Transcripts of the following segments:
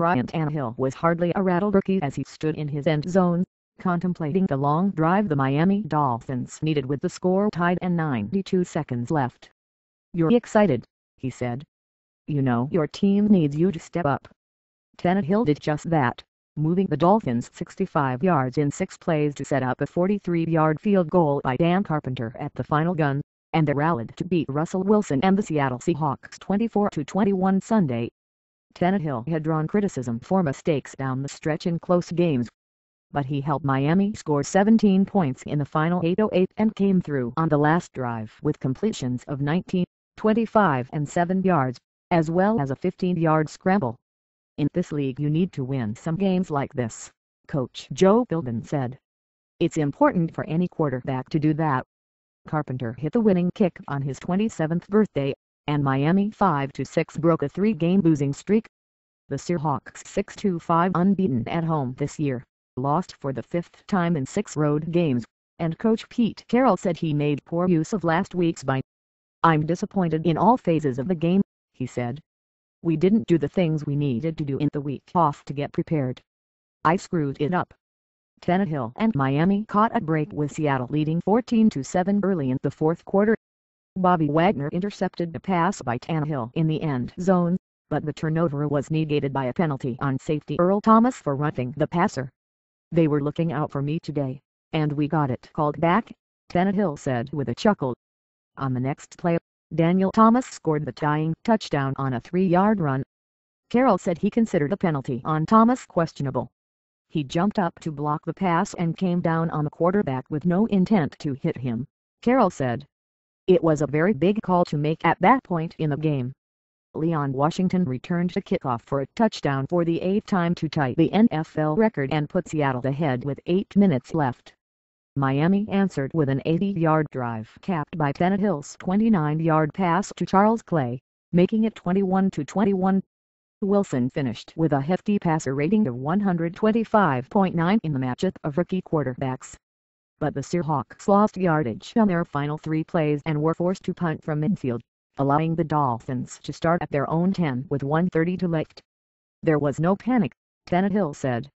Ryan Tannehill was hardly a rattled rookie as he stood in his end zone, contemplating the long drive the Miami Dolphins needed with the score tied and 92 seconds left. "You're excited," he said. "You know your team needs you to step up." Tannehill did just that, moving the Dolphins 65 yards in 6 plays to set up a 43-yard field goal by Dan Carpenter at the final gun, and they rallied to beat Russell Wilson and the Seattle Seahawks 24-21 Sunday. Tannehill had drawn criticism for mistakes down the stretch in close games, but he helped Miami score 17 points in the final 8:08 and came through on the last drive with completions of 19, 25 and 7 yards, as well as a 15-yard scramble. "In this league you need to win some games like this," Coach Joe Philbin said. "It's important for any quarterback to do that." Carpenter hit the winning kick on his 27th birthday, and Miami 5-6 broke a 3-game losing streak. The Seahawks 6-5 unbeaten at home this year, lost for the 5th time in 6 road games, and Coach Pete Carroll said he made poor use of last week's bye. "I'm disappointed in all phases of the game," he said. "We didn't do the things we needed to do in the week off to get prepared. I screwed it up." Tannehill and Miami caught a break with Seattle leading 14-7 early in the fourth quarter. Bobby Wagner intercepted a pass by Tannehill in the end zone, but the turnover was negated by a penalty on safety Earl Thomas for roughing the passer. "They were looking out for me today, and we got it called back," Tannehill said with a chuckle. On the next play, Daniel Thomas scored the tying touchdown on a 3-yard run. Carroll said he considered a penalty on Thomas questionable. "He jumped up to block the pass and came down on the quarterback with no intent to hit him," Carroll said. "It was a very big call to make at that point in the game." Leon Washington returned the kickoff for a touchdown for the 8th time to tie the NFL record and put Seattle ahead with 8 minutes left. Miami answered with an 80-yard drive capped by Tannehill's 29-yard pass to Charles Clay, making it 21-21. Wilson finished with a hefty passer rating of 125.9 in the matchup of rookie quarterbacks. But the Seahawks lost yardage on their final 3 plays and were forced to punt from midfield, allowing the Dolphins to start at their own 10 with 1:30 left. "There was no panic," Tannehill said.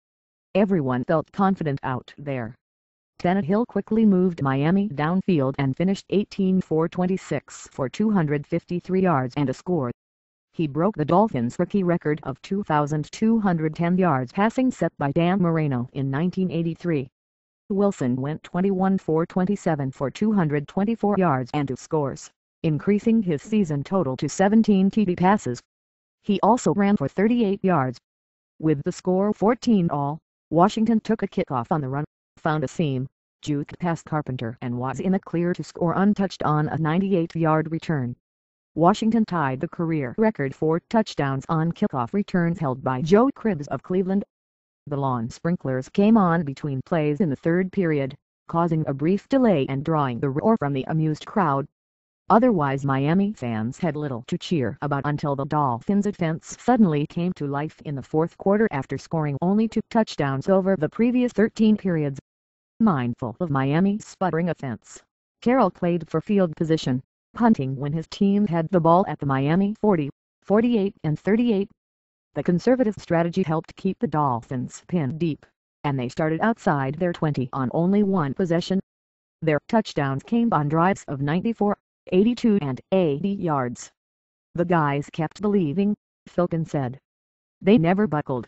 "Everyone felt confident out there." Tannehill quickly moved Miami downfield and finished 18 for 26 for 253 yards and a score. He broke the Dolphins' rookie record of 2,210 yards passing set by Dan Marino in 1983. Wilson went 21 for 27 for 224 yards and 2 scores, increasing his season total to 17 TD passes. He also ran for 38 yards. With the score 14-all, Washington took a kickoff on the run, found a seam, juked past Carpenter and was in the clear to score untouched on a 98-yard return. Washington tied the career record for touchdowns on kickoff returns held by Joe Cribbs of Cleveland. The lawn sprinklers came on between plays in the third period, causing a brief delay and drawing the roar from the amused crowd. Otherwise Miami fans had little to cheer about until the Dolphins' offense suddenly came to life in the fourth quarter after scoring only 2 touchdowns over the previous 13 periods. Mindful of Miami's sputtering offense, Carroll played for field position, punting when his team had the ball at the Miami 40, 48 and 38. The conservative strategy helped keep the Dolphins pinned deep, and they started outside their 20 on only 1 possession. Their touchdowns came on drives of 94, 82 and 80 yards. "The guys kept believing," Philbin said. "They never buckled."